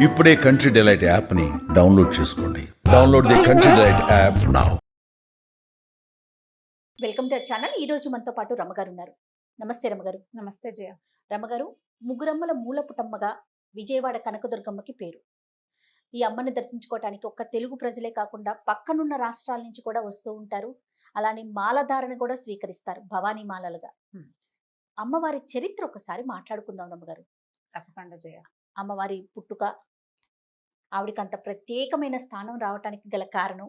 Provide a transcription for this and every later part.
ఇప్పుడే country delight యాప్ని download చేసుకోండి. Download the country delight app now. Welcome to our channel. ఈ రోజు మనతో పాటు రమ్మగారు ఉన్నారు. నమస్తే రమ్మగారు. నమస్తే జయ. రమ్మగారు ముగ్గురమ్మల మూలపుటమ్మగా విజయవాడ కనకదుర్గమ్మకి పేరు. ఈ అమ్మని దర్శించుకోవటానికి ఒక్క తెలుగు ప్రజలే కాకుండా పక్కనున్న రాష్ట్రాల నుంచి కూడా వస్తూ ఉంటారు. అలానే మాలధారణ కూడా స్వీకరిస్తారు భవానీ మాలలుగా. అమ్మవారి చరిత్ర ఒకసారి మాట్లాడుకుందాం రమ్మగారు. తప్పకుండా జయ. అమ్మవారి పుట్టుక, ఆవిడకి అంత ప్రత్యేకమైన స్థానం రావటానికి గల కారణం.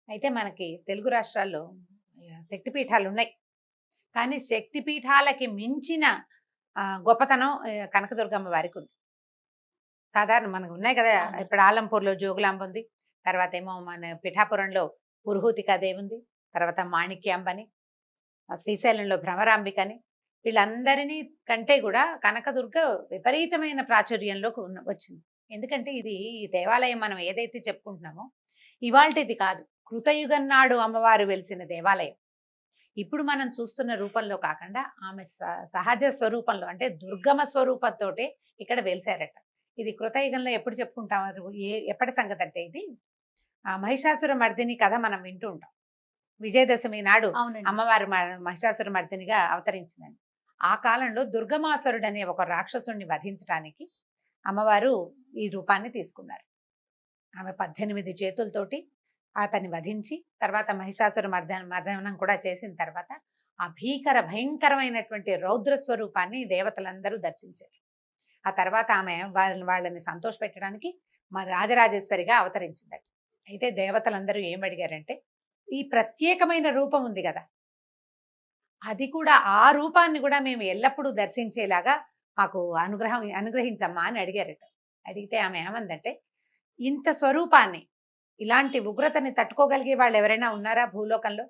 అయితే మనకి తెలుగు రాష్ట్రాల్లో శక్తిపీఠాలు ఉన్నాయి, కానీ శక్తిపీఠాలకి మించిన గొప్పతనం కనకదుర్గమ్మ వారికి ఉంది. సాధారణ మనకు ఉన్నాయి కదా, ఇప్పుడు ఆలంపూర్లో జోగులాంబ ఉంది, తర్వాత ఏమో మన పిఠాపురంలో పురుహూతికాదేవి ఉంది, తర్వాత మాణిక్యాంబని, శ్రీశైలంలో భ్రమరాంబికని, వీళ్ళందరినీ కంటే కూడా కనకదుర్గ విపరీతమైన ప్రాచుర్యంలోకి వచ్చింది. ఎందుకంటే ఇది ఈ దేవాలయం మనం ఏదైతే చెప్పుకుంటున్నామో ఇవాల్టిది కాదు, కృతయుగం నాడు అమ్మవారు వెలిసిన దేవాలయం. ఇప్పుడు మనం చూస్తున్న రూపంలో కాకుండా ఆమె సహజ స్వరూపంలో, అంటే దుర్గమ స్వరూపంతో ఇక్కడ వెలిసారట. ఇది కృతయుగంలో ఎప్పుడు చెప్పుకుంటాం, ఎప్పటి సంగతి అంటే ఇది మహిషాసుర మర్దిని కథ మనం వింటూ ఉంటాం. విజయదశమి నాడు అమ్మవారు మహిషాసుర మర్దినిగా అవతరించిందని. ఆ కాలంలో దుర్గమాసురుడు అనే ఒక రాక్షసుడిని వధించడానికి అమ్మవారు ఈ రూపాన్ని తీసుకున్నారు. ఆమె 18 చేతులతోటి అతన్ని వధించి తర్వాత మహిషాసుర మర్దనం కూడా చేసిన తర్వాత ఆ భయంకరమైనటువంటి రౌద్ర స్వరూపాన్ని దేవతలందరూ దర్శించారు. ఆ తర్వాత ఆమె వాళ్ళని సంతోషపెట్టడానికి రాజరాజేశ్వరిగా అవతరించిందట. అయితే దేవతలందరూ ఏం అడిగారంటే, ఈ ప్రత్యేకమైన రూపం ఉంది కదా, అది కూడా ఆ రూపాన్ని కూడా మేము ఎల్లప్పుడూ దర్శించేలాగా మాకు అనుగ్రహించమ్మా అని అడిగారట. అడిగితే ఆమె ఏమందంటే, ఇంత స్వరూపాన్ని, ఇలాంటి ఉగ్రతని తట్టుకోగలిగే వాళ్ళు ఎవరైనా ఉన్నారా భూలోకంలో?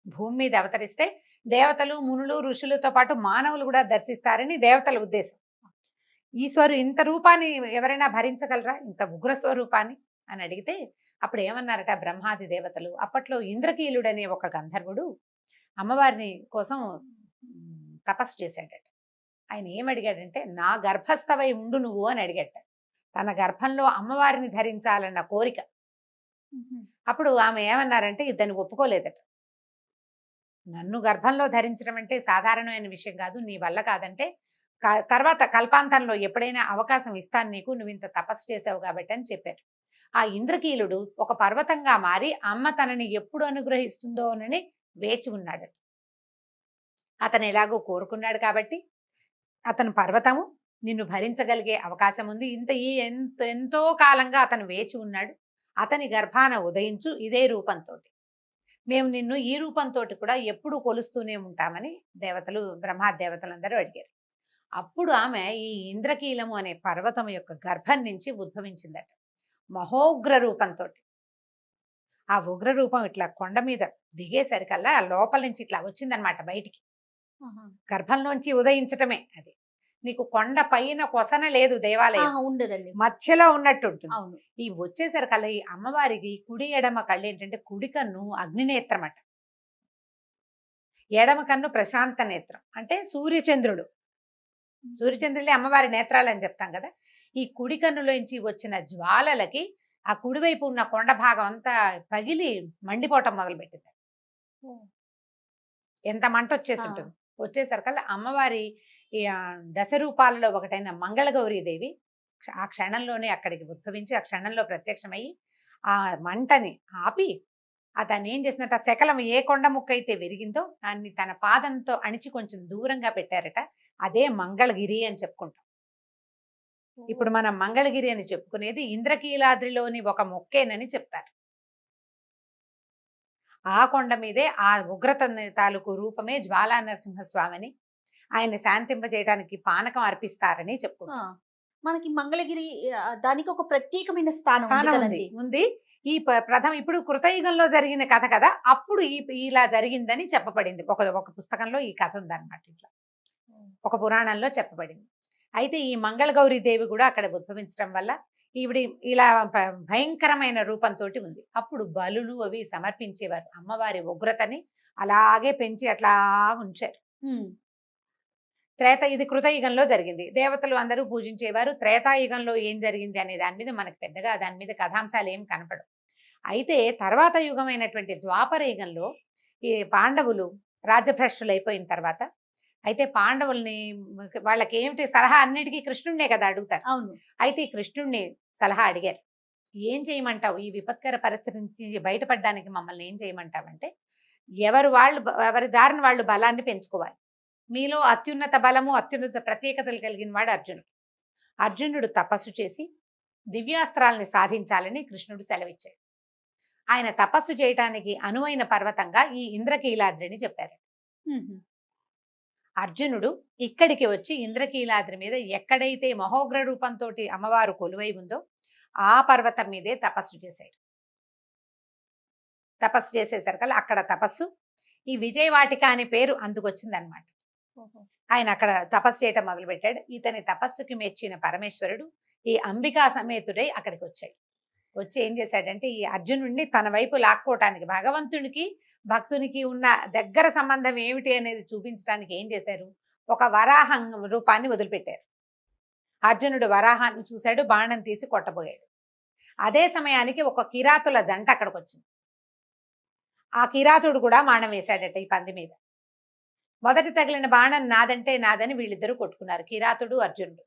భూమి మీద అవతరిస్తే దేవతలు, మునులు, ఋషులతో పాటు మానవులు కూడా దర్శిస్తారని దేవతల ఉద్దేశం. ఇంత రూపాన్ని ఎవరైనా భరించగలరా, ఇంత ఉగ్ర స్వరూపాన్ని అని అడిగితే అప్పుడు ఏమన్నారట బ్రహ్మాది దేవతలు. అప్పట్లో ఇంద్రకీలుడనే ఒక గంధర్వుడు అమ్మవారిని కోసం తపస్సు చేశాడట. ఆయన ఏమడిగాడంటే, నా గర్భస్థవై ఉండు నువ్వు అని అడిగాట. తన గర్భంలో అమ్మవారిని ధరించాలన్న కోరిక. అప్పుడు ఆమె ఏమన్నారంటే, ఇతన్ని ఒప్పుకోలేదట. నన్ను గర్భంలో ధరించడం అంటే సాధారణమైన విషయం కాదు, నీ వల్ల కాదంటే తర్వాత కల్పాంతంలో ఎప్పుడైనా అవకాశం ఇస్తాను నీకు, నువ్వు ఇంత తపస్సు చేసావు కాబట్టి అని చెప్పారు. ఆ ఇంద్రకీలుడు ఒక పర్వతంగా మారి అమ్మ తనని ఎప్పుడు అనుగ్రహిస్తుందో అని వేచి ఉన్నాడు. అతను ఎలాగో కోరుకున్నాడు కాబట్టి అతను పర్వతము, నిన్ను భరించగలిగే అవకాశం ఉంది, ఎంతో కాలంగా అతను వేచి ఉన్నాడు, అతని గర్భాన ఉదయించు ఇదే రూపంతో, మేము నిన్ను ఈ రూపంతో కూడా ఎప్పుడు కొలుస్తూనే ఉంటామని దేవతలు, బ్రహ్మాదేవతలందరూ అడిగారు. అప్పుడు ఆమె ఈ ఇంద్రకీలము అనే పర్వతం యొక్క గర్భం నుంచి ఉద్భవించిందట, మహోగ్ర రూపంతో. ఆ ఉగ్ర రూపం ఇట్లా కొండ మీద దిగేసరికల్లా లోపల నుంచి ఇట్లా వచ్చిందనమాట బయటికి. గర్భంలోంచి ఉదయించటమే అది. నీకు కొండ పైన కొసన లేదు దేవాలయం, ఉండదండి, మధ్యలో ఉన్నట్టు ఉంటుంది. ఈ వచ్చేసరికల్లా ఈ అమ్మవారికి కుడి ఎడమ కళ్ళు ఏంటంటే, కుడి కన్ను అగ్నినేత్రం అట, ఎడమ కన్ను ప్రశాంత నేత్రం, అంటే సూర్యచంద్రుడు. సూర్యచంద్రులే అమ్మవారి నేత్రాలు అని చెప్తాం కదా. ఈ కుడి కన్నులోంచి వచ్చిన జ్వాలలకి ఆ కుడివైపు ఉన్న కొండ భాగం అంతా పగిలి మండిపోవటం మొదలుపెట్టింది. ఎంత మంట వచ్చేసి ఉంటుంది. వచ్చేసరికల్లా అమ్మవారి దశ రూపాలలో ఒకటైన మంగళగౌరీదేవి ఆ క్షణంలోనే అక్కడికి ఉద్భవించి ఆ క్షణంలో ప్రత్యక్షమయ్యి ఆ మంటని ఆపి దాన్ని ఏం చేసినట్టు, ఆ శకలం ఏ కొండ ముక్క అయితే విరిగిందో దాన్ని తన పాదంతో అణిచి కొంచెం దూరంగా పెట్టారట. అదే మంగళగిరి అని చెప్పుకుంటాం. ఇప్పుడు మనం మంగళగిరి అని చెప్పుకునేది ఇంద్రకీలాద్రిలోని ఒక మొక్కేనని చెప్తారు. ఆ కొండ మీదే ఆ ఉగ్రత తాలూకు రూపమే జ్వాలా నరసింహస్వామిని, ఆయన శాంతింపజేయడానికి పానకం అర్పిస్తారని చెప్పుకుంటాం. మనకి మంగళగిరి దానికి ఒక ప్రత్యేకమైన స్థానం ఉంది. ఈ ఇప్పుడు కృతయుగంలో జరిగిన కథ కదా, అప్పుడు ఇలా జరిగిందని చెప్పబడింది. ఒక పుస్తకంలో ఈ కథ ఉందన్నమాట, ఇట్లా ఒక పురాణంలో చెప్పబడింది. అయితే ఈ మంగళగౌరీ దేవి కూడా అక్కడ ఉద్భవించడం వల్ల ఈవిడ ఇలా భయంకరమైన రూపంతో ఉంది. అప్పుడు బలులు అవి సమర్పించేవారు, అమ్మవారి ఉగ్రతని అలాగే పెంచి అట్లా ఉంచారు. ఇది కృతయుగంలో జరిగింది. దేవతలు అందరూ పూజించేవారు. త్రేతాయుగంలో ఏం జరిగింది అనే దాని మీద మనకు పెద్దగా దాని మీద కథాంశాలు ఏం కనపడవు. అయితే తర్వాత యుగమైనటువంటి ద్వాపర యుగంలో ఈ పాండవులు రాజ్యభ్రష్టులు అయిపోయిన తర్వాత, అయితే పాండవుల్ని వాళ్ళకి ఏమిటి సలహా అన్నిటికీ కృష్ణుడినే కదా అడుగుతారు. అవును. అయితే ఈ కృష్ణుడిని సలహా అడిగారు. ఏం చేయమంటావు ఈ విపత్కర పరిస్థితి నుంచి బయటపడడానికి మమ్మల్ని ఏం చేయమంటావంటే, ఎవరి దారిని వాళ్ళు బలాన్ని పెంచుకోవాలి. మీలో అత్యున్నత బలము అత్యున్నత ప్రత్యేకతలు కలిగిన వాడు అర్జునుడు. అర్జునుడు తపస్సు చేసి దివ్యాస్త్రాలని సాధించాలని కృష్ణుడు సెలవిచ్చాడు. ఆయన తపస్సు చేయటానికి అనువైన పర్వతంగా ఈ ఇంద్రకీలాద్రిని చెప్పారు. అర్జునుడు ఇక్కడికి వచ్చి ఇంద్రకీలాద్రి మీద ఎక్కడైతే మహోగ్ర రూపంతో అమ్మవారు కొలువై ఉందో ఆ పర్వతం మీదే తపస్సు చేశాడు. తపస్సు చేసేసరికల్లా అక్కడ తపస్సు ఈ విజయవాటిక అనే పేరు అందుకొచ్చింది అనమాట. ఆయన అక్కడ తపస్సు చేయటం మొదలుపెట్టాడు. ఇతని తపస్సుకి మెచ్చిన పరమేశ్వరుడు ఈ అంబికా సమేతుడై అక్కడికి వచ్చాడు. వచ్చి ఏం చేశాడంటే ఈ అర్జునుడిని తన వైపు లాక్కోవటానికి, భగవంతునికి భక్తునికి ఉన్న దగ్గర సంబంధం ఏమిటి అనేది చూపించడానికి ఏం చేశారు, ఒక వరాహం రూపాన్ని వదిలిపెట్టారు. అర్జునుడు వరాహాన్ని చూశాడు, బాణం తీసి కొట్టబోయాడు. అదే సమయానికి ఒక కిరాతుల జంట అక్కడికి వచ్చింది. ఆ కిరాతుడు కూడా బాణం వేశాడట ఈ పంది మీద. మొదటి తగిలిన బాణం నాదంటే నాదని వీళ్ళిద్దరూ కొట్టుకున్నారు, కిరాతుడు అర్జునుడు.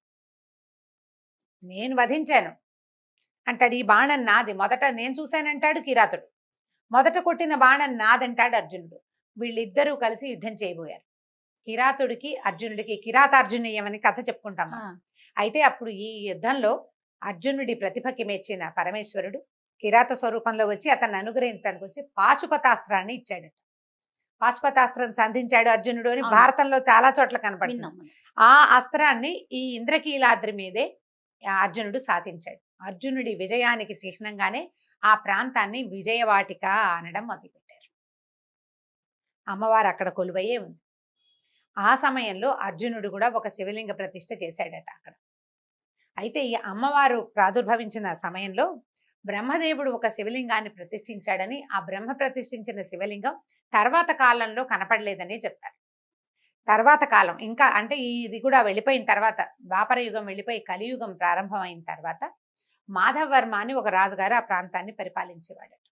నేను వధించాను అంటాడు, ఈ బాణం నాది, మొదట నేను చూశానంటాడు కిరాతుడు. మొదట కొట్టిన బాణం నాదంటాడు అర్జునుడు. వీళ్ళిద్దరూ కలిసి యుద్ధం చేయబోయారు. కిరాతుడికి అర్జునుడికి కిరాతార్జునీయం అని కథ చెప్పుకుంటాం. అయితే అప్పుడు ఈ యుద్ధంలో అర్జునుడి ప్రతిభకి మెచ్చిన పరమేశ్వరుడు కిరాత స్వరూపంలో వచ్చి అతన్ని అనుగ్రహించడానికి వచ్చి పాశుపతాస్త్రాన్ని ఇచ్చాడట. పాశుపతాస్త్రం సంధించాడు అర్జునుడు అని భారతంలో చాలా చోట్ల కనపడుతుంది. ఆ అస్త్రాన్ని ఈ ఇంద్రకీలాద్రి మీదే అర్జునుడు సాధించాడు. అర్జునుడి విజయానికి చిహ్నంగానే ఆ ప్రాంతాన్ని విజయవాటిక అనడం మొదలుపెట్టారు. అమ్మవారు అక్కడ కొలువయ్యే ఉంది. ఆ సమయంలో అర్జునుడు కూడా ఒక శివలింగ ప్రతిష్ఠ చేశాడట అక్కడ. అయితే ఈ అమ్మవారు ప్రాదుర్భవించిన సమయంలో బ్రహ్మదేవుడు ఒక శివలింగాన్ని ప్రతిష్ఠించాడని, ఆ బ్రహ్మ ప్రతిష్ఠించిన శివలింగం తర్వాత కాలంలో కనపడలేదని చెప్తారు. తర్వాత కాలం ఇంకా అంటే ఇది కూడా వెళ్ళిపోయిన తర్వాత, ద్వాపర యుగం వెళ్ళిపోయి కలియుగం ప్రారంభమైన తర్వాత మాధవర్మ అని ఒక రాజుగారు ఆ ప్రాంతాన్ని పరిపాలించేవాడట.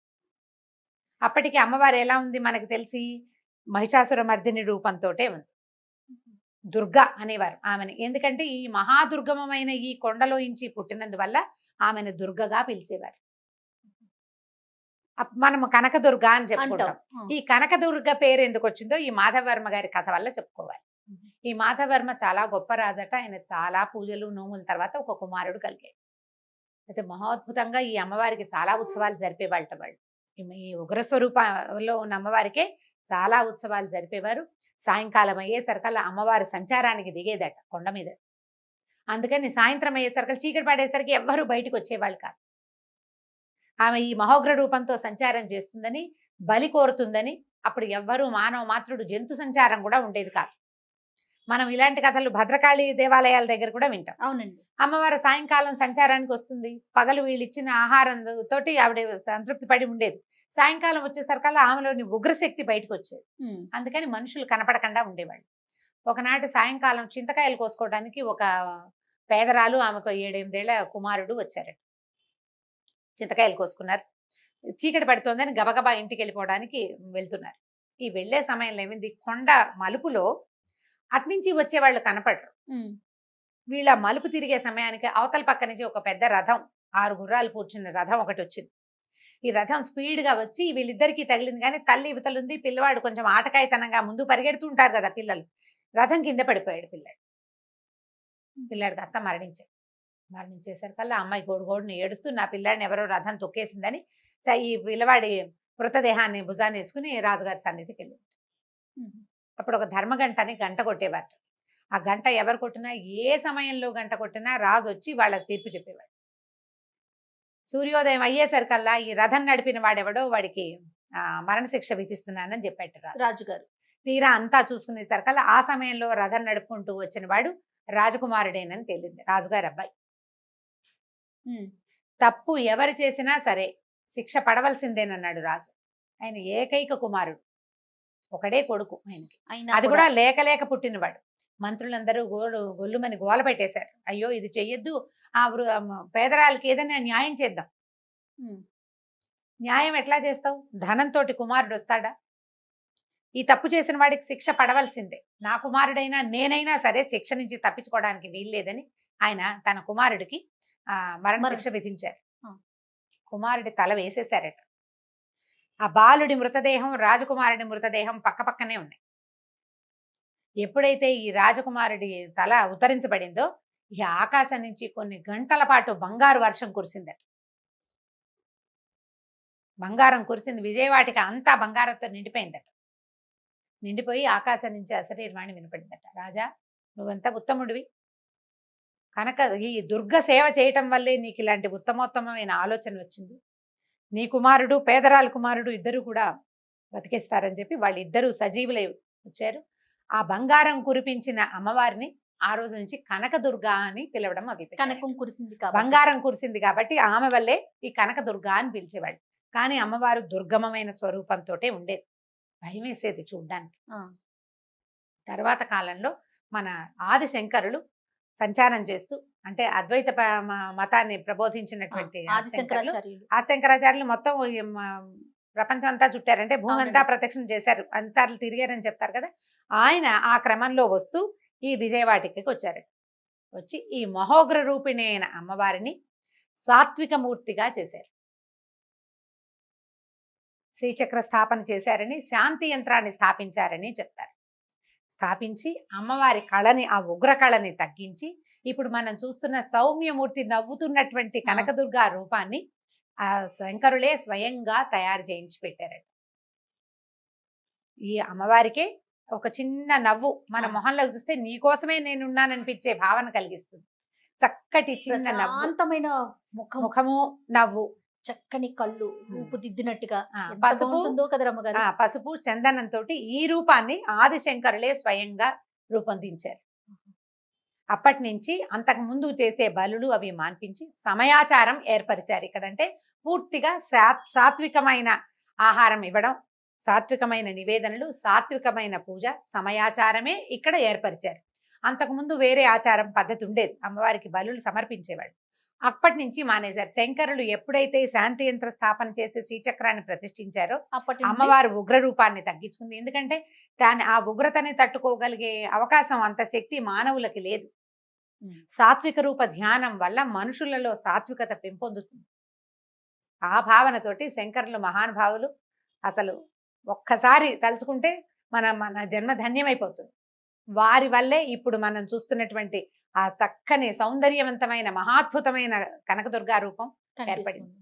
అప్పటికి అమ్మవారు ఎలా ఉంది మనకు తెలిసి, మహిషాసుర మర్దిని రూపంతోటే ఉంది. దుర్గా అనేవారు ఆమెను. ఎందుకంటే ఈ మహాదుర్గమమైన ఈ కొండలోంచి పుట్టినందువల్ల ఆమెను దుర్గగా పిలిచేవారు. మనము కనకదుర్గ అని చెప్పుకుంటాం. ఈ కనకదుర్గ పేరు ఎందుకు వచ్చిందో ఈ మాధవర్మ గారి కథ వల్ల చెప్పుకోవాలి. ఈ మాధవర్మ చాలా గొప్ప రాజట. ఆయన చాలా పూజలు నోముల తర్వాత ఒక కుమారుడు కలిగాడు. అయితే మహోద్భుతంగా ఈ అమ్మవారికి చాలా ఉత్సవాలు జరిపేవాళ్ళట వాళ్ళు. ఈ ఉగ్రస్వరూపంలో ఉన్న అమ్మవారికే చాలా ఉత్సవాలు జరిపేవారు. సాయంకాలం అయ్యేసరికల్లా అమ్మవారి సంచారానికి దిగేదట కొండ మీద. అందుకని సాయంత్రం అయ్యేసరికి చీకటి పడేసరికి ఎవ్వరూ బయటకు వచ్చేవాళ్ళు కాదు. ఆమె ఈ మహోగ్ర రూపంతో సంచారం చేస్తుందని, బలి కోరుతుందని అప్పుడు ఎవ్వరూ మానవ మాత్రుడు జంతు సంచారం కూడా ఉండేది కాదు. మనం ఇలాంటి కథలు భద్రకాళి దేవాలయాల దగ్గర కూడా వింటాం. అవునండి. అమ్మవారు సాయంకాలం సంచారానికి వస్తుంది. పగలు వీళ్ళు ఇచ్చిన ఆహారం తోటి ఆవిడ సంతృప్తి పడి ఉండేది. సాయంకాలం వచ్చేసరికల్లా ఆమెలోని ఉగ్రశక్తి బయటకు వచ్చేది. అందుకని మనుషులు కనపడకుండా ఉండేవాళ్ళు. ఒకనాటి సాయంకాలం చింతకాయలు కోసుకోవడానికి ఒక పేదరాలు, ఆమెకు 7-8 ఏళ్ల కుమారుడు వచ్చారట. చింతకాయలు కోసుకున్నారు. చీకటి పడుతోందని గబగబా ఇంటికి వెళ్ళిపోవడానికి వెళ్తున్నారు. ఈ వెళ్లే సమయంలో ఏమైంది, కొండ మలుపులో అట్నుంచి వచ్చేవాళ్ళు కనపడరు. వీళ్ళ మలుపు తిరిగే సమయానికి అవతల పక్క నుంచి ఒక పెద్ద రథం, 6 గుర్రాలు కూర్చున్న రథం ఒకటి వచ్చింది. ఈ రథం స్పీడ్గా వచ్చి వీళ్ళిద్దరికీ తగిలింది. కానీ తల్లి ఇవతలుంది, పిల్లవాడు కొంచెం ఆటకాయతనంగా ముందు పరిగెడుతుంటారు కదా పిల్లలు. రథం కింద పడిపోయాడు పిల్లాడు కాస్త మరణించేసరికల్లా అమ్మాయి గోడుని ఏడుస్తూ నా పిల్లాడిని ఎవరో రథం తొక్కేసిందని ఈ పిల్లవాడి మృతదేహాన్ని భుజాన్ని వేసుకుని రాజుగారి సన్నిధికి వెళ్ళింది. అప్పుడు ఒక ధర్మగంటని గంట కొట్టేవారు. ఆ గంట ఎవరు కొట్టినా, ఏ సమయంలో గంట కొట్టినా రాజు వచ్చి వాళ్ళకి తీర్పు చెప్పేవాడు. సూర్యోదయం అయ్యేసరికల్లా ఈ రథం నడిపిన వాడెవడో వాడికి మరణశిక్ష విధిస్తున్నానని చెప్పాడు రాజుగారు. తీరా అంతా చూసుకునేసరికల్లా ఆ సమయంలో రథం నడుపుకుంటూ వచ్చిన వాడు రాజకుమారుడేనని తేలింది, రాజుగారి అబ్బాయి. తప్పు ఎవరు చేసినా సరే శిక్ష పడవలసిందేనన్నాడు రాజు. ఆయన ఏకైక కుమారుడు, ఒకడే కొడుకు ఆయనకి, అది కూడా లేక పుట్టినవాడు. మంత్రులందరూ గొల్లుమని గోల పెట్టేశారు. అయ్యో ఇది చెయ్యొద్దు, పేదరాలకి ఏదైనా న్యాయం చేద్దాం. న్యాయం ఎట్లా చేస్తావు? ధనంతో కుమారుడు వస్తాడా? ఈ తప్పు చేసిన వాడికి శిక్ష పడవలసిందే. నా కుమారుడైనా నేనైనా సరే శిక్ష నుంచి తప్పించుకోవడానికి వీల్లేదని ఆయన తన కుమారుడికి మరణ శిక్ష విధించారు. కుమారుడి తల వేసేశారట. ఆ బాలుడి మృతదేహం, రాజకుమారుడి మృతదేహం పక్క పక్కనే ఉన్నాయి. ఎప్పుడైతే ఈ రాజకుమారుడి తల ఉత్తరించబడిందో ఈ ఆకాశం నుంచి కొన్ని గంటల పాటు బంగారు వర్షం కురిసిందట. బంగారం కురిసింది. విజయవాటిక అంతా బంగారంతో నిండిపోయిందట. నిండిపోయి ఆకాశం నుంచి అశరీరవాణి వినపడిందట. రాజా, నువ్వెంత ఉత్తముడివి, కనుక ఈ దుర్గ సేవ చేయటం వల్లే నీకు ఇలాంటి ఉత్తమోత్తమైన ఆలోచన వచ్చింది. నీ కుమారుడు, పేదరాల కుమారుడు ఇద్దరు కూడా బతికేస్తారని చెప్పి వాళ్ళిద్దరూ సజీవులై వచ్చారు. ఆ బంగారం కురిపించిన అమ్మవారిని ఆ రోజు నుంచి కనకదుర్గ అని పిలవడం మొదలుపెట్టారు. కనకం కురిసింది, బంగారం కురిసింది కాబట్టి ఆమె వల్లే ఈ కనకదుర్గ అని పిలిచేవాళ్ళు. కానీ అమ్మవారు దుర్గమమైన స్వరూపంతో ఉండేది, భయం వేసేది చూడ్డానికి. తర్వాత కాలంలో మన ఆదిశంకరులు సంచారం చేస్తూ, అంటే అద్వైత మతాన్ని ప్రబోధించినటువంటి ఆదిశంకరాచార్యులు మొత్తం ప్రపంచం అంతా చుట్టారంటే భూమి అంతా ప్రదక్షిణ చేశారు, అన్నిసార్లు తిరిగారని చెప్తారు కదా. ఆయన ఆ క్రమంలో వస్తూ ఈ విజయవాటికి వచ్చారు. వచ్చి ఈ మహోగ్ర రూపిణి అయిన అమ్మవారిని సాత్విక మూర్తిగా చేశారు. శ్రీచక్ర స్థాపన చేశారని, శాంతి యంత్రాన్ని స్థాపించారని చెప్తారు. స్థాపించి అమ్మవారి కళని, ఆ ఉగ్ర కళని తగ్గించి ఇప్పుడు మనం చూస్తున్న సౌమ్యమూర్తి నవ్వుతున్నటువంటి కనకదుర్గ రూపాన్ని ఆ శంకరులే స్వయంగా తయారు చేయించి పెట్టారట. ఈ అమ్మవారికే ఒక చిన్న నవ్వు మన మొహంలోకి చూస్తే నీకోసమే నేనున్నాననిపించే భావన కలిగిస్తుంది. చక్కటి చిన్న శాంతమైన ముఖము, నవ్వు, చక్కని కళ్ళు, రూపుదిద్దినట్టుగా పసుపు, పసుపు చందనంతో ఈ రూపాన్ని ఆదిశంకరులే స్వయంగా రూపొందించారు. అప్పటి నుంచి అంతకు ముందు చేసే బలులు అవి మాన్పించి సమయాచారం ఏర్పరిచారు. ఇక్కడంటే పూర్తిగా సాత్వికమైన ఆహారం ఇవ్వడం, సాత్వికమైన నివేదనలు, సాత్వికమైన పూజ, సమయాచారమే ఇక్కడ ఏర్పరిచారు. అంతకుముందు వేరే ఆచారం పద్ధతి ఉండేది, అమ్మవారికి బలులు సమర్పించేవాళ్ళు. అప్పటి నుంచి మానేశారు. శంకరులు ఎప్పుడైతే శాంతి యంత్ర స్థాపన చేసి శ్రీచక్రాన్ని ప్రతిష్ఠించారో అమ్మవారు ఉగ్ర రూపాన్ని తగ్గించుకుంది. ఎందుకంటే దాని ఆ ఉగ్రతని తట్టుకోగలిగే అవకాశం, అంత శక్తి మానవులకి లేదు. సాత్విక రూప ధ్యానం వల్ల మనుషులలో సాత్వికత పెంపొందుతుంది. ఆ భావనతోటి శంకరులు మహానుభావులు అసలు ఒక్కసారి తలుచుకుంటే మన జన్మ ధన్యమైపోతుంది. వారి వల్లే ఇప్పుడు మనం చూస్తున్నటువంటి ఆ చక్కని సౌందర్యవంతమైన మహాద్భుతమైన కనకదుర్గా రూపం ఏర్పడింది.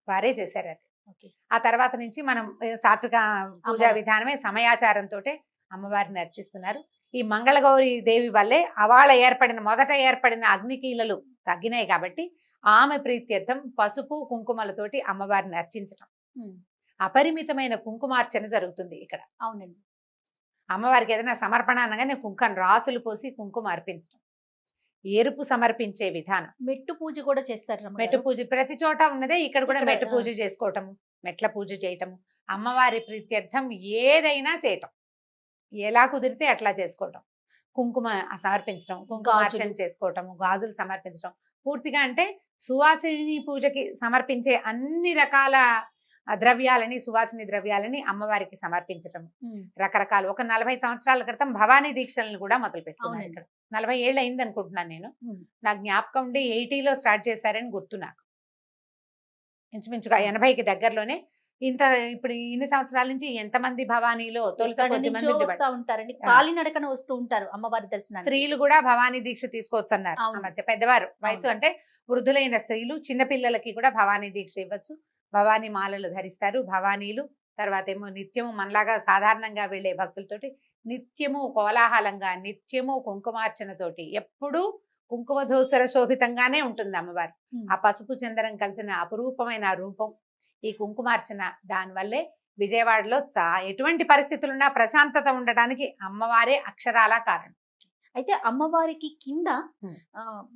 వారే చేశారు అది. ఆ తర్వాత నుంచి మనం సాత్విక పూజా విధానమే సమయాచారంతో అమ్మవారిని అర్చిస్తున్నారు. ఈ మంగళగౌరి దేవి వల్లే మొదట ఏర్పడిన అగ్నికీలలు తగ్గినాయి కాబట్టి ఆమె ప్రీత్యర్థం పసుపు కుంకుమలతోటి అమ్మవారిని అర్చించడం, అపరిమితమైన కుంకుమార్చన జరుగుతుంది ఇక్కడ. అవునండి. అమ్మవారికి ఏదైనా సమర్పణ అనగానే రాసులు పోసి కుంకుమ అర్పించడం, ఎరుపు సమర్పించే విధానం. మెట్టు పూజ కూడా చేస్తారు. మెట్టు పూజ ప్రతి చోట ఉన్నదే, ఇక్కడ కూడా మెట్టు పూజ చేసుకోవటము, మెట్ల పూజ చేయటము, అమ్మవారి ప్రీత్యర్థం ఏదైనా చేయటం, ఎలా కుదిరితే అట్లా చేసుకోవటం, కుంకుమ సమర్పించడం, కుంకుమార్చన చేసుకోవటము, గాజులు సమర్పించడం. పూర్తిగా అంటే సువాసిని పూజకి సమర్పించే అన్ని రకాల ద్రవ్యాలని, సువాసిని ద్రవ్యాలని అమ్మవారికి సమర్పించటం. రకరకాల ఒక 40 సంవత్సరాల క్రితం భవానీ దీక్షలను కూడా మొదలు పెట్టుకున్నాను. ఇక్కడ 40 ఏళ్ళు అయింది అనుకుంటున్నాను నేను. నాకు జ్ఞాపకం ఉండి 80లో స్టార్ట్ చేశారని గుర్తు నాకు. ఇంచుమించుగా 80కి దగ్గరలోనే. ఇప్పుడు ఇన్ని సంవత్సరాల నుంచి ఎంతమంది భవానీలో ఉంటారండి, కాలినడకన వస్తూ ఉంటారు అమ్మవారి దర్శనం. స్త్రీలు కూడా భవానీ దీక్ష తీసుకోవచ్చు అన్నారు ఆ మధ్య. పెద్దవారు వయసు అంటే వృద్ధులైన స్త్రీలు, చిన్నపిల్లలకి కూడా భవానీ దీక్ష ఇవ్వచ్చు. భవానీ మాలలు ధరిస్తారు భవానీలు. తర్వాత ఏమో నిత్యము మనలాగా సాధారణంగా వెళ్ళే భక్తులతోటి నిత్యము కోలాహలంగా, నిత్యము కుంకుమార్చనతోటి, ఎప్పుడూ కుంకుమధూసర శోభితంగానే ఉంటుంది అమ్మవారు. ఆ పసుపు చందనం కలిసిన అపురూపమైన రూపం ఈ కుంకుమార్చన. దానివల్లే విజయవాడలో ఎటువంటి పరిస్థితులున్నా ప్రశాంతత ఉండడానికి అమ్మవారే అక్షరాల కారణం. అయితే అమ్మవారికి కింద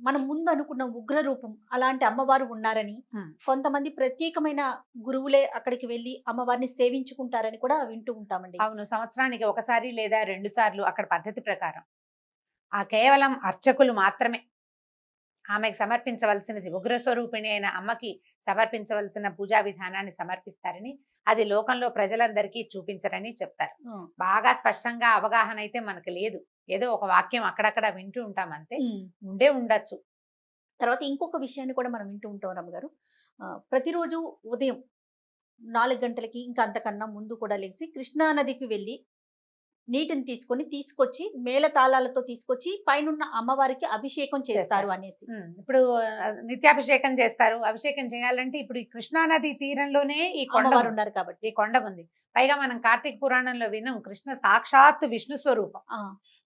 మనం ముందు అనుకున్న ఉగ్ర రూపం అలాంటి అమ్మవారు ఉన్నారని, కొంతమంది ప్రత్యేకమైన గురువులే అక్కడికి వెళ్ళి అమ్మవారిని సేవించుకుంటారని కూడా వింటూ ఉంటామండి. అవును, సంవత్సరానికి ఒకసారి లేదా 2 సార్లు అక్కడ పద్ధతి ప్రకారం ఆ కేవలం అర్చకులు మాత్రమే ఆమెకు సమర్పించవలసినది, ఉగ్రస్వరూపిణి అయిన అమ్మకి సమర్పించవలసిన పూజా విధానాన్ని సమర్పిస్తారని, అది లోకంలో ప్రజలందరికీ చూపించరని చెప్తారు. బాగా స్పష్టంగా అవగాహన అయితే మనకు లేదు, ఏదో ఒక వాక్యం అక్కడక్కడ వింటూ ఉంటాం అంతే, ఉండే ఉండొచ్చు. తర్వాత ఇంకొక విషయాన్ని కూడా మనం వింటూ ఉంటాం రమ్మగారు. ప్రతిరోజు ఉదయం 4 గంటలకి ఇంకా అంతకన్నా ముందు కూడా లేచి కృష్ణా నదికి వెళ్ళి నీటిని తీసుకొచ్చి మేళతాళాలతో తీసుకొచ్చి పైనున్న అమ్మవారికి అభిషేకం చేస్తారు అనేసి. ఇప్పుడు నిత్యాభిషేకం చేస్తారు. అభిషేకం చేయాలంటే ఇప్పుడు ఈ కృష్ణానది తీరంలోనే ఈ కొండ అమ్మవారు ఉన్నారు కాబట్టి. ఈ కొండ ఉంది. పైగా మనం కార్తీక పురాణంలో విన్నాం, కృష్ణ సాక్షాత్ విష్ణు స్వరూపం.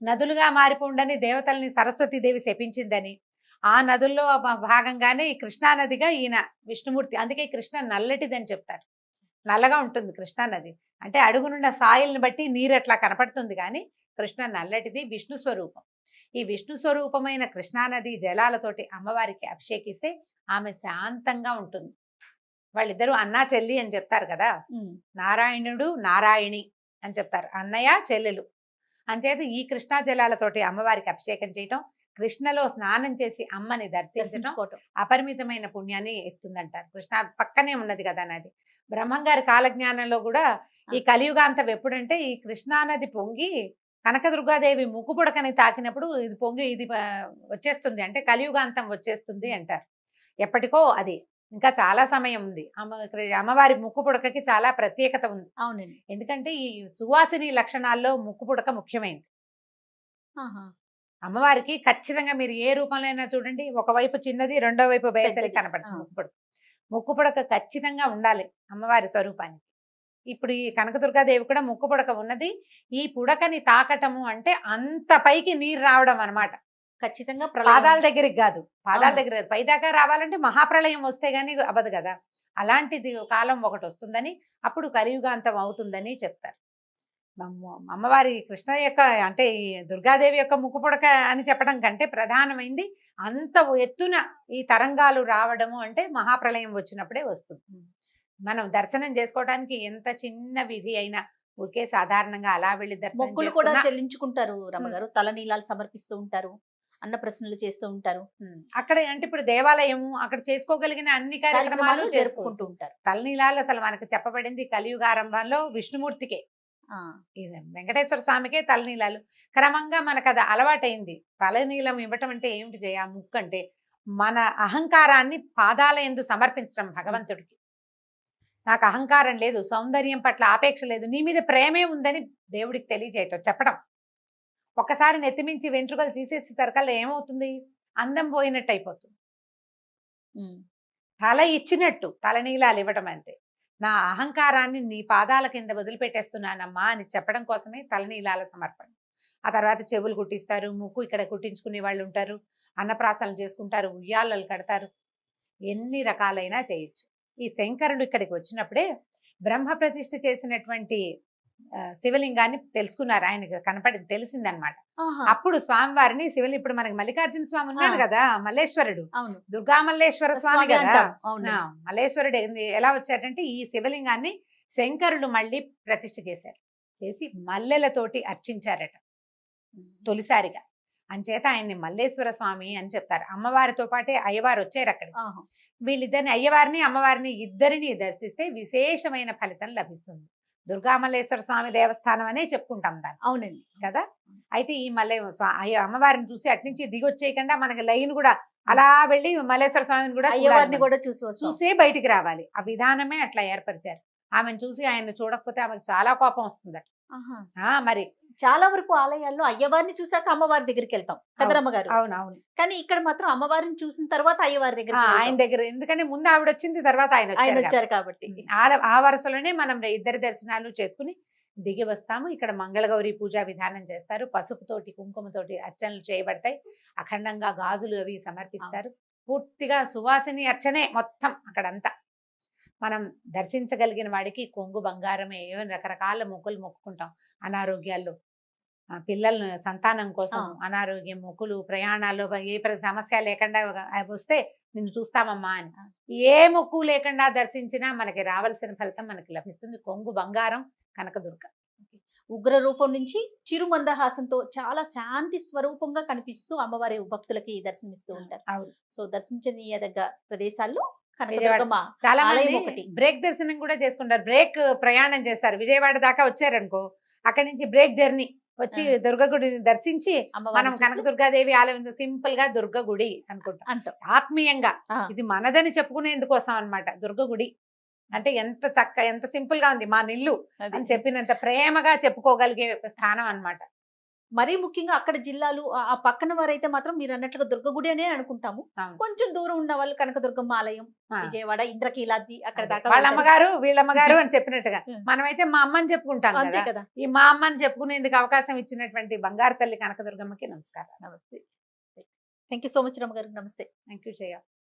నదులుగా మారిపోండని దేవతల్ని సరస్వతీదేవి శపించిందని, ఆ నదుల్లో భాగంగానే ఈ కృష్ణానదిగా ఈయన విష్ణుమూర్తి. అందుకే కృష్ణ నల్లటిదని చెప్తారు. నల్లగా ఉంటుంది కృష్ణానది అంటే, అడుగునున్న సాయిల్ని బట్టి నీరు అట్లా కనపడుతుంది, కానీ కృష్ణ నల్లటిది, విష్ణు స్వరూపం. ఈ విష్ణు స్వరూపమైన కృష్ణానది జలాలతోటి అమ్మవారికి అభిషేకిస్తే ఆమె శాంతంగా ఉంటుంది. వాళ్ళిద్దరూ అన్నా చెల్లి అని చెప్తారు కదా, నారాయణుడు నారాయణి అని చెప్తారు, అన్నయ్య చెల్లెలు. అంచేత ఈ కృష్ణా జలాలతోటి అమ్మవారికి అభిషేకం చేయటం, కృష్ణలో స్నానం చేసి అమ్మని దర్శించడం అపరిమితమైన పుణ్యాన్ని ఇస్తుందంటారు. కృష్ణ పక్కనే ఉన్నది కదా నది. బ్రహ్మంగారి కాలజ్ఞానంలో కూడా ఈ కలియుగాంతం ఎప్పుడంటే, ఈ కృష్ణానది పొంగి కనకదుర్గాదేవి ముక్కుపుడకని తాకినప్పుడు ఇది పొంగి ఇది వచ్చేస్తుంది, అంటే కలియుగాంతం వచ్చేస్తుంది అంటారు. ఎప్పటికో అది ఇంకా చాలా సమయం ఉంది. అమ్మవారి ముక్కుపుడకకి చాలా ప్రత్యేకత ఉంది. అవునండి. ఎందుకంటే ఈ సువాసిని లక్షణాల్లో ముక్కుపుడక ముఖ్యమైనది. అమ్మవారికి ఖచ్చితంగా మీరు ఏ రూపంలో అయినా చూడండి, ఒకవైపు చిన్నది, రెండో వైపు బేసరి కనపడుతుంది ముక్కుపుడక. ముక్కుపుడక ఖచ్చితంగా ఉండాలి అమ్మవారి స్వరూపానికి. ఇప్పుడు ఈ కనకదుర్గాదేవి కూడా ముక్కుపుడక ఉన్నది. ఈ పుడకని తాకటము అంటే అంత పైకి నీరు రావడం అన్నమాట. ఖచ్చితంగా పాదాల దగ్గరికి కాదు, పాదాల దగ్గర పైదాకా రావాలంటే మహాప్రళయం వస్తే గానీ అవ్వదు కదా. అలాంటిది కాలం ఒకటి వస్తుందని, అప్పుడు కలియుగాంతం అవుతుందని చెప్తారు. అమ్మవారి కృష్ణ యొక్క అంటే ఈ దుర్గాదేవి యొక్క ముక్కుపుడక అని చెప్పడం కంటే ప్రధానమైంది అంత ఎత్తున ఈ తరంగాలు రావడము అంటే మహాప్రళయం వచ్చినప్పుడే వస్తుంది. మనం దర్శనం చేసుకోవడానికి ఎంత చిన్న విధి అయినా ఊరికే సాధారణంగా అలా వెళ్ళి మొక్కులు కూడా చెల్లించుకుంటారు రమ్మగారు, తలనీలాలు సమర్పిస్తూ ఉంటారు, అన్న ప్రశ్నలు చేస్తూ ఉంటారు. అక్కడ అంటే ఇప్పుడు దేవాలయం అక్కడ చేసుకోగలిగిన అన్ని కార్యక్రమాలు జరుపుకుంటూ ఉంటారు. తలనీలాలు అసలు మనకు చెప్పబడింది కలియుగారంభంలో విష్ణుమూర్తికే, వెంకటేశ్వర స్వామికే తలనీలాలు. క్రమంగా మనకు అది అలవాటైంది. తలనీలం ఇవ్వటం అంటే ఏమిటి చేయ, ముక్కు అంటే మన అహంకారాన్ని పాదాల యందు సమర్పించడం భగవంతుడికి. నాకు అహంకారం లేదు, సౌందర్యం పట్ల ఆపేక్ష లేదు, నీ మీద ప్రేమే ఉందని దేవుడికి తెలియజేయటం, చెప్పడం. ఒకసారి నెత్తిమించి వెంట్రుకలు తీసేసి సరికల్లా ఏమవుతుంది, అందం పోయినట్టు అయిపోతుంది. తల ఇచ్చినట్టు తలనీలాలు ఇవ్వటం అంటే, నా అహంకారాన్ని నీ పాదాల కింద వదిలిపెట్టేస్తున్నానమ్మా అని చెప్పడం కోసమే తలనీలాల సమర్పణ. ఆ తర్వాత చెవులు కుట్టిస్తారు, ముక్కు ఇక్కడ కుట్టించుకునే వాళ్ళు ఉంటారు, అన్నప్రాసనలు చేసుకుంటారు, ఉయ్యాలలు కడతారు, ఎన్ని రకాలైనా చేయొచ్చు. ఈ శంకరుడు ఇక్కడికి వచ్చినప్పుడే బ్రహ్మ ప్రతిష్ఠ చేసినటువంటి శివలింగాన్ని తెలుసుకున్నారు, ఆయనకు తెలిసిందనమాట. అప్పుడు స్వామివారిని శివలింగం, ఇప్పుడు మనకి మల్లికార్జున స్వామి ఉన్నాడు కదా, మల్లేశ్వరుడు, దుర్గా మల్లేశ్వర స్వామి కదా. మల్లేశ్వరుడు ఎలా వచ్చాడంటే, ఈ శివలింగాన్ని శంకరుడు మళ్ళీ ప్రతిష్ఠ చేసి మల్లెలతోటి అర్చించారట తొలిసారిగా. అంచేత ఆయన్ని మల్లేశ్వర స్వామి అని చెప్తారు. అమ్మవారితో పాటే అయ్యవారు వచ్చారు అక్కడ. వీళ్ళిద్దరిని, అయ్యవారిని అమ్మవారిని ఇద్దరిని దర్శిస్తే విశేషమైన ఫలితం లభిస్తుంది. దుర్గామల్లేశ్వర స్వామి దేవస్థానం అనే చెప్పుకుంటాం దాన్ని. అవునండి కదా. అయితే ఈ అమ్మవారిని చూసి అట్నుంచి దిగొచ్చేయకుండా మనకి లైన్ కూడా అలా వెళ్ళి మల్లేశ్వర స్వామిని కూడా అయ్యవారిని కూడా చూసే బయటికి రావాలి. ఆ విధానమే అట్లా ఏర్పరిచారు. ఆమెను చూసి ఆయన్ని చూడకపోతే ఆమెకు చాలా కోపం వస్తుందట. మరి చాలా వరకు ఆలయాల్లో అయ్యవారిని చూసాక అమ్మవారి దగ్గరికి వెళ్తాం కదరమ్మగారు. అవునవును. కానీ ఇక్కడ మాత్రం అమ్మవారిని చూసిన తర్వాత అయ్యవారి దగ్గర, ఆయన దగ్గర, ఎందుకంటే ముందు ఆవిడ వచ్చింది, తర్వాత ఆయన వచ్చారు కాబట్టి ఆ వరుసలోనే మనం ఇద్దరి దర్శనాలు చేసుకుని దిగి వస్తాము. ఇక్కడ మంగళగౌరి పూజా విధానం చేస్తారు, పసుపుతోటి కుంకుమతోటి అర్చనలు చేయబడతాయి, అఖండంగా గాజులు అవి సమర్పిస్తారు. పూర్తిగా సువాసిని అర్చనే మొత్తం అక్కడంతా. మనం దర్శించగలిగిన వాడికి కొంగు బంగారమే, ఏమైనా రకరకాల మొక్కులు మొక్కుకుంటాం. అనారోగ్యాల్లో పిల్లలను సంతానం కోసం అనారోగ్యం, మొక్కులు, ప్రయాణాల్లో ఏ సమస్య లేకుండా వస్తే నిన్ను చూస్తామమ్మా అని ఏ మొక్కు లేకుండా దర్శించినా మనకి రావాల్సిన ఫలితం మనకి లభిస్తుంది. కొంగు బంగారం కనకదుర్గ. ఉగ్ర రూపం నుంచి చిరుమందహాసంతో చాలా శాంతి స్వరూపంగా కనిపిస్తూ అమ్మవారి భక్తులకి దర్శనమిస్తూ ఉంటారు. అవును. సో దర్శించనీయదగ్గ ప్రదేశాల్లో విజయవాడ కనకదుర్గమ్మ చాలా ఆలయం మంది ఒకటి. బ్రేక్ దర్శనం కూడా చేసుకుంటారు. బ్రేక్ ప్రయాణం చేస్తారు. విజయవాడ దాకా వచ్చారనుకో, అక్కడి నుంచి బ్రేక్ జర్నీ వచ్చి దుర్గ గుడిని దర్శించి మనం అమ్మవారిని చూసి కనకదుర్గాదేవి ఆలయం సింపుల్ గా దుర్గ గుడి అనుకుంటాం అంటాం. ఆత్మీయంగా. ఆ, ఇది మనదని చెప్పుకునేందుకోసం అన్నమాట. దుర్గ గుడి అంటే ఎంత సింపుల్ గా ఉంది మా నిల్లు అది. అని చెప్పినంత ప్రేమగా చెప్పుకోగలిగే స్థానం అన్నమాట. మరీ ముఖ్యంగా అక్కడ జిల్లాలు ఆ పక్కన వారైతే మాత్రం మీరు అన్నట్లుగా దుర్గగుడి అనే అనుకుంటాము. అవును. కొంచెం దూరం ఉన్న వాళ్ళు కనకదుర్గమ్మ ఆలయం, ఆ. విజయవాడ ఇంద్రకీలాద్రి అక్కడ అదే. దాకా వాళ్ళ వెళ్తారు. అమ్మగారు వీళ్ళమ్మగారు అని చెప్పినట్టుగా ఉం. మనమైతే మా అమ్మని చెప్పుకుంటాం అంతే కదా. కదా. ఈ మా అమ్మని చెప్పుకునేందుకు అవకాశం ఇచ్చినటువంటి బంగారు తల్లి కనకదుర్గమ్మకి నమస్కారం. నమస్తే. థ్యాంక్ యూ సో మచ్ రమ్మ గారు. నమస్తే. Thank you.